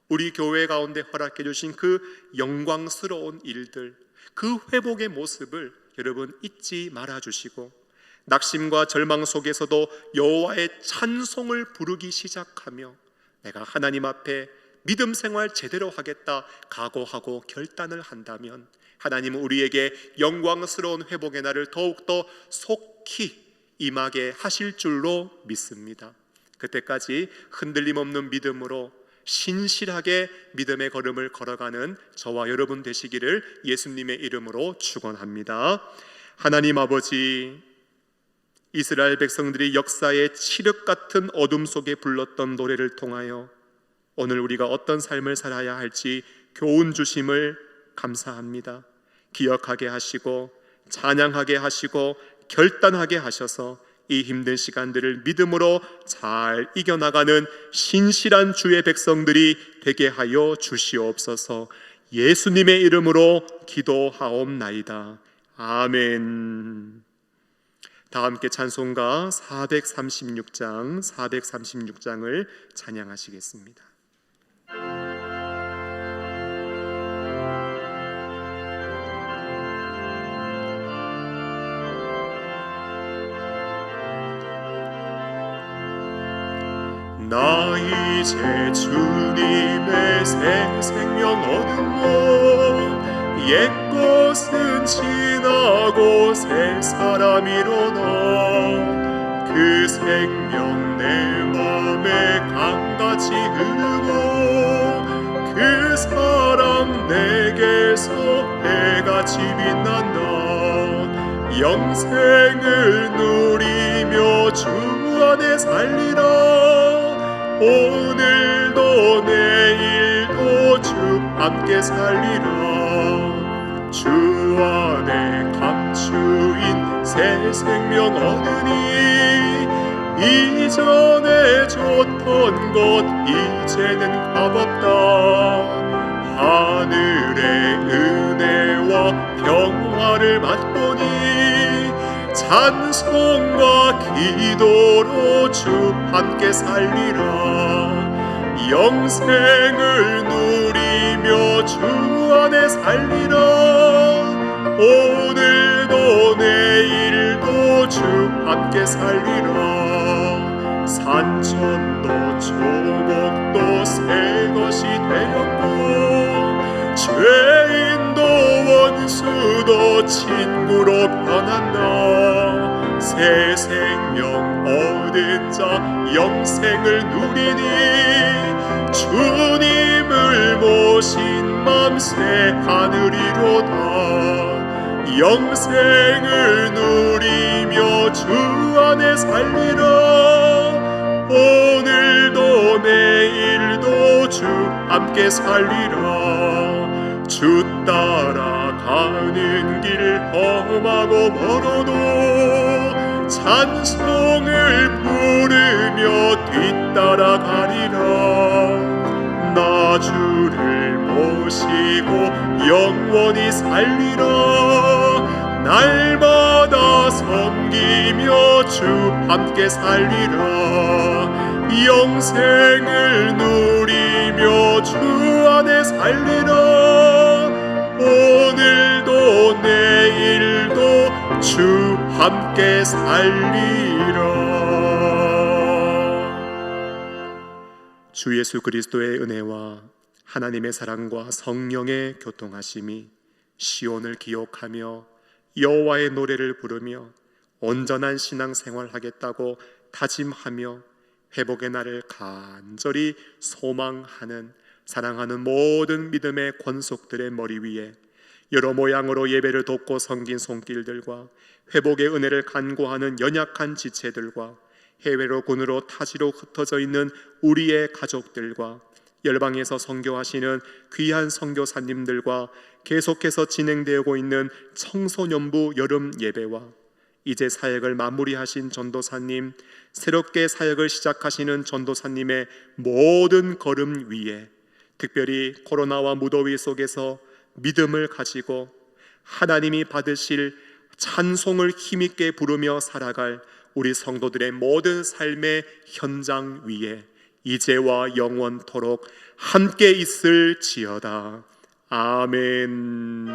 우리 교회 가운데 허락해 주신 그 영광스러운 일들, 그 회복의 모습을 여러분 잊지 말아 주시고 낙심과 절망 속에서도 여호와의 찬송을 부르기 시작하며 내가 하나님 앞에 믿음 생활 제대로 하겠다 각오하고 결단을 한다면 하나님은 우리에게 영광스러운 회복의 날을 더욱더 속히 임하게 하실 줄로 믿습니다. 그때까지 흔들림 없는 믿음으로 신실하게 믿음의 걸음을 걸어가는 저와 여러분 되시기를 예수님의 이름으로 축원합니다. 하나님 아버지, 이스라엘 백성들이 역사의 칠흑 같은 어둠 속에 불렀던 노래를 통하여 오늘 우리가 어떤 삶을 살아야 할지 교훈 주심을 감사합니다. 기억하게 하시고 찬양하게 하시고 결단하게 하셔서 이 힘든 시간들을 믿음으로 잘 이겨나가는 신실한 주의 백성들이 되게 하여 주시옵소서. 예수님의 이름으로 기도하옵나이다. 아멘. 다 함께 찬송가 436장을 찬양하시겠습니다. 나 이제 주님의 새 생명 얻음mo 옛 것은 지나고 새 사람이로다. 그 생명 내 맘에 강같이 흐르고 그 사랑 내게서 해같이 빛난다. 영생을 누리며 주 안에 살리라. 오늘도 내일도 주 함께 살리라. 주 안에 감추인 새 생명 얻으니 이전에 줬던 것 이제는 값없다. 하늘의 은혜와 평화를 맛보니 찬송과 기도로 주 함께 살리라. 영생을 누리며 주 안에 살리라. 오늘도 내일도 주 함께 살리라. 산천도 초목도 새 것이 되었고 죄인도 원수도 친구로 변한다. 새 생명 얻은 자 영생을 누리니 주님을 모신 맘 새 하늘이로다. 영생을 누리며 주 안에 살리라. 오늘도 내일도 주 함께 살리라. 주 따라가는 길 험하고 멀어도 찬송을 부르며 뒤따라가리라. 나 주를 모시고 영원히 살리라. 날마다 섬기며 주 함께 살리라. 영생을 누리며 주 안에 살리라. 오늘도 내일도 주 함께 살리라. 주 예수 그리스도의 은혜와 하나님의 사랑과 성령의 교통하심이 시온을 기억하며 여호와의 노래를 부르며 온전한 신앙생활 하겠다고 다짐하며 회복의 날을 간절히 소망하는 사랑하는 모든 믿음의 권속들의 머리 위에 여러 모양으로 예배를 돕고 섬긴 손길들과 회복의 은혜를 간구하는 연약한 지체들과 해외로 군으로 타지로 흩어져 있는 우리의 가족들과 열방에서 선교하시는 귀한 선교사님들과 계속해서 진행되고 있는 청소년부 여름 예배와 이제 사역을 마무리하신 전도사님, 새롭게 사역을 시작하시는 전도사님의 모든 걸음 위에 특별히 코로나와 무더위 속에서 믿음을 가지고 하나님이 받으실 찬송을 힘있게 부르며 살아갈 우리 성도들의 모든 삶의 현장 위에 이제와 영원토록 함께 있을지어다. 아멘.